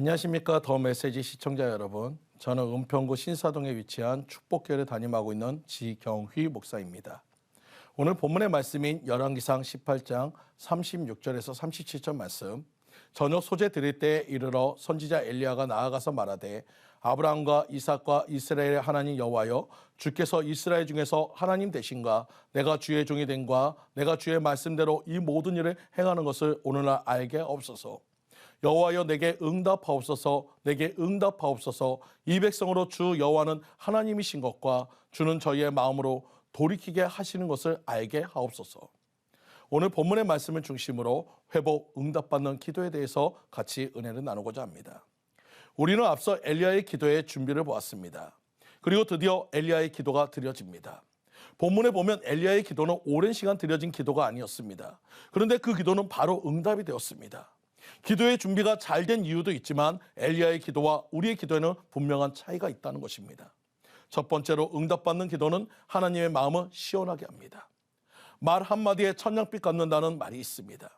안녕하십니까. 더 메시지 시청자 여러분. 저는 은평구 신사동에 위치한 축복교회를 담임하고 있는 지경휘 목사입니다. 오늘 본문의 말씀인 열왕기상 18장 36절에서 37절 말씀. 저녁 소재 드릴 때에 이르러 선지자 엘리야가 나아가서 말하되 아브라함과 이삭과 이스라엘의 하나님 여호와여, 주께서 이스라엘 중에서 하나님 되신가? 내가 주의 종이 된과 내가 주의 말씀대로 이 모든 일을 행하는 것을 오늘날 알게 없소서. 여호와여, 내게 응답하옵소서. 내게 응답하옵소서. 이 백성으로 주 여호와는 하나님이신 것과 주는 저희의 마음으로 돌이키게 하시는 것을 알게 하옵소서. 오늘 본문의 말씀을 중심으로 회복, 응답받는 기도에 대해서 같이 은혜를 나누고자 합니다. 우리는 앞서 엘리야의 기도의 준비를 보았습니다. 그리고 드디어 엘리야의 기도가 드려집니다. 본문에 보면 엘리야의 기도는 오랜 시간 드려진 기도가 아니었습니다. 그런데 그 기도는 바로 응답이 되었습니다. 기도의 준비가 잘 된 이유도 있지만 엘리야의 기도와 우리의 기도에는 분명한 차이가 있다는 것입니다. 첫 번째로, 응답받는 기도는 하나님의 마음을 시원하게 합니다. 말 한마디에 천냥빛 갚는다는 말이 있습니다.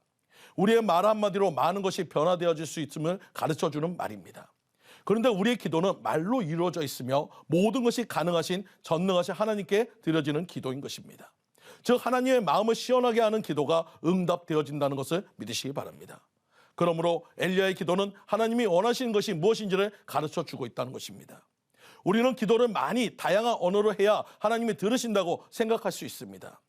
우리의 말 한마디로 많은 것이 변화되어질 수 있음을 가르쳐주는 말입니다. 그런데 우리의 기도는 말로 이루어져 있으며 모든 것이 가능하신 전능하신 하나님께 드려지는 기도인 것입니다. 즉, 하나님의 마음을 시원하게 하는 기도가 응답되어진다는 것을 믿으시기 바랍니다. 그러므로 엘리야의 기도는 하나님이 원하시는 것이 무엇인지를 가르쳐주고 있다는 것입니다. 우리는 기도를 많이 다양한 언어로 해야 하나님이 들으신다고 생각할 수 있습니다.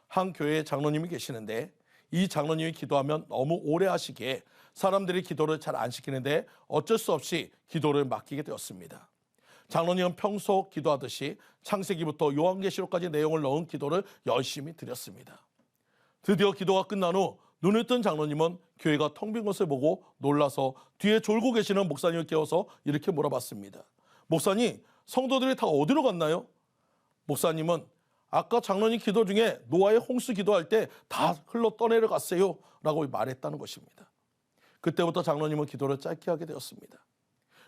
한 교회에 장로님이 계시는데 이 장로님이 기도하면 너무 오래 하시기에 사람들이 기도를 잘 안 시키는데 어쩔 수 없이 기도를 맡기게 되었습니다. 장로님은 평소 기도하듯이 창세기부터 요한계시록까지 내용을 넣은 기도를 열심히 드렸습니다. 드디어 기도가 끝난 후 눈을 뜬 장로님은 교회가 텅 빈 것을 보고 놀라서 뒤에 졸고 계시는 목사님을 깨워서 이렇게 물어봤습니다. 목사님, 성도들이 다 어디로 갔나요? 목사님은 아까 장로님 기도 중에 노아의 홍수 기도할 때 다 흘러 떠내려 갔어요 라고 말했다는 것입니다. 그때부터 장로님은 기도를 짧게 하게 되었습니다.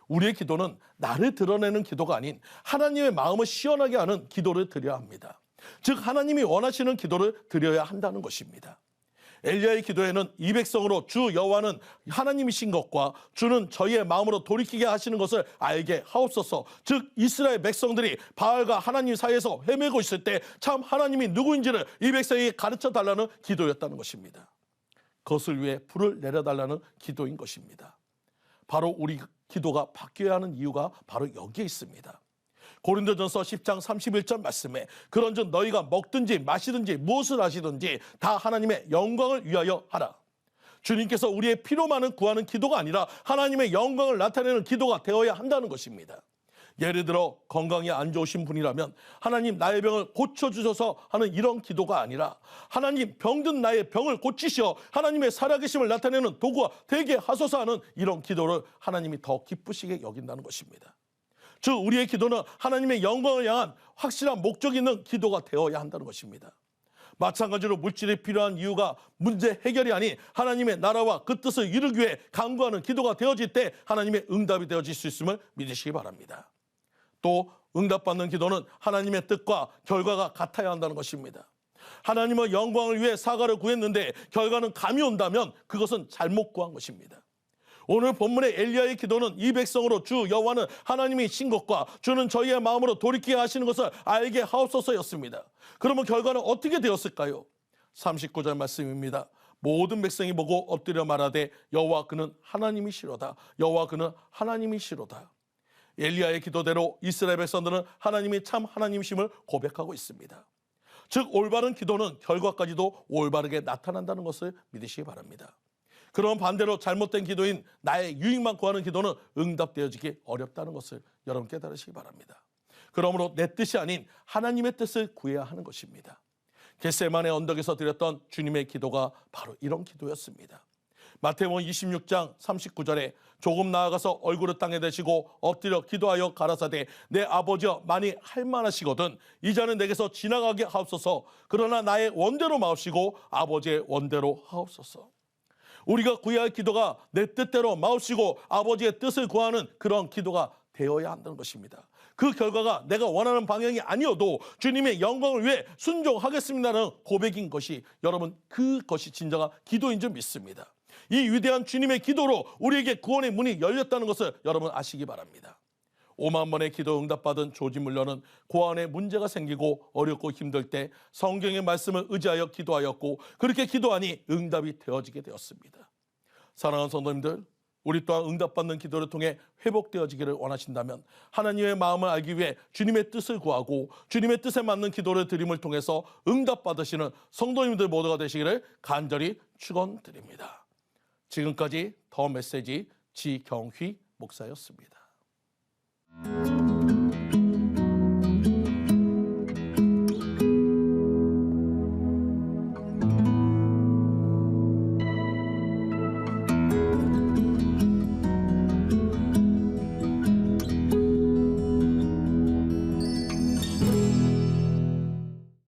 우리의 기도는 나를 드러내는 기도가 아닌 하나님의 마음을 시원하게 하는 기도를 드려야 합니다. 즉, 하나님이 원하시는 기도를 드려야 한다는 것입니다. 엘리야의 기도에는 이 백성으로 주 여호와는 하나님이신 것과 주는 저희의 마음으로 돌이키게 하시는 것을 알게 하옵소서. 즉, 이스라엘 백성들이 바알과 하나님 사이에서 헤매고 있을 때 참 하나님이 누구인지를 이 백성에게 가르쳐달라는 기도였다는 것입니다. 그것을 위해 불을 내려달라는 기도인 것입니다. 바로 우리 기도가 바뀌어야 하는 이유가 바로 여기에 있습니다. 고린도전서 10장 31절 말씀에 그런즉 너희가 먹든지 마시든지 무엇을 하시든지 다 하나님의 영광을 위하여 하라. 주님께서 우리의 피로만을 구하는 기도가 아니라 하나님의 영광을 나타내는 기도가 되어야 한다는 것입니다. 예를 들어 건강이 안 좋으신 분이라면 하나님 나의 병을 고쳐주셔서 하는 이런 기도가 아니라 하나님 병든 나의 병을 고치시어 하나님의 살아계심을 나타내는 도구가 되게 하소서 하는 이런 기도를 하나님이 더 기쁘시게 여긴다는 것입니다. 즉, 우리의 기도는 하나님의 영광을 향한 확실한 목적이 있는 기도가 되어야 한다는 것입니다. 마찬가지로 물질이 필요한 이유가 문제 해결이 아닌 하나님의 나라와 그 뜻을 이루기 위해 간구하는 기도가 되어질 때 하나님의 응답이 되어질 수 있음을 믿으시기 바랍니다. 또 응답받는 기도는 하나님의 뜻과 결과가 같아야 한다는 것입니다. 하나님의 영광을 위해 사과를 구했는데 결과는 감이 온다면 그것은 잘못 구한 것입니다. 오늘 본문의 엘리야의 기도는 이 백성으로 주 여호와는 하나님이신 것과 주는 저희의 마음으로 돌이키게 하시는 것을 알게 하옵소서였습니다. 그러면 결과는 어떻게 되었을까요? 39절 말씀입니다. 모든 백성이 보고 엎드려 말하되 여호와 그는 하나님이시로다. 여호와 그는 하나님이시로다. 엘리야의 기도대로 이스라엘 백성들은 하나님이 참 하나님이심을 고백하고 있습니다. 즉, 올바른 기도는 결과까지도 올바르게 나타난다는 것을 믿으시기 바랍니다. 그럼 반대로 잘못된 기도인 나의 유익만 구하는 기도는 응답되어지기 어렵다는 것을 여러분 깨달으시기 바랍니다. 그러므로 내 뜻이 아닌 하나님의 뜻을 구해야 하는 것입니다. 겟세마네 언덕에서 드렸던 주님의 기도가 바로 이런 기도였습니다. 마태복음 26장 39절에 조금 나아가서 얼굴을 땅에 대시고 엎드려 기도하여 가라사대 내 아버지여 만일 할만하시거든 이 자는 내게서 지나가게 하옵소서. 그러나 나의 원대로 마옵시고 아버지의 원대로 하옵소서. 우리가 구해야 할 기도가 내 뜻대로 마옵시고 아버지의 뜻을 구하는 그런 기도가 되어야 한다는 것입니다. 그 결과가 내가 원하는 방향이 아니어도 주님의 영광을 위해 순종하겠습니다는 고백인 것이 여러분 그것이 진정한 기도인 줄 믿습니다. 이 위대한 주님의 기도로 우리에게 구원의 문이 열렸다는 것을 여러분 아시기 바랍니다. 5만 번의 기도 응답받은 조지 물러는 고안에 문제가 생기고 어렵고 힘들 때 성경의 말씀을 의지하여 기도하였고 그렇게 기도하니 응답이 되어지게 되었습니다. 사랑하는 성도님들, 우리 또한 응답받는 기도를 통해 회복되어지기를 원하신다면 하나님의 마음을 알기 위해 주님의 뜻을 구하고 주님의 뜻에 맞는 기도를 드림을 통해서 응답받으시는 성도님들 모두가 되시기를 간절히 축원드립니다. 지금까지 더 메시지 지경휘 목사였습니다.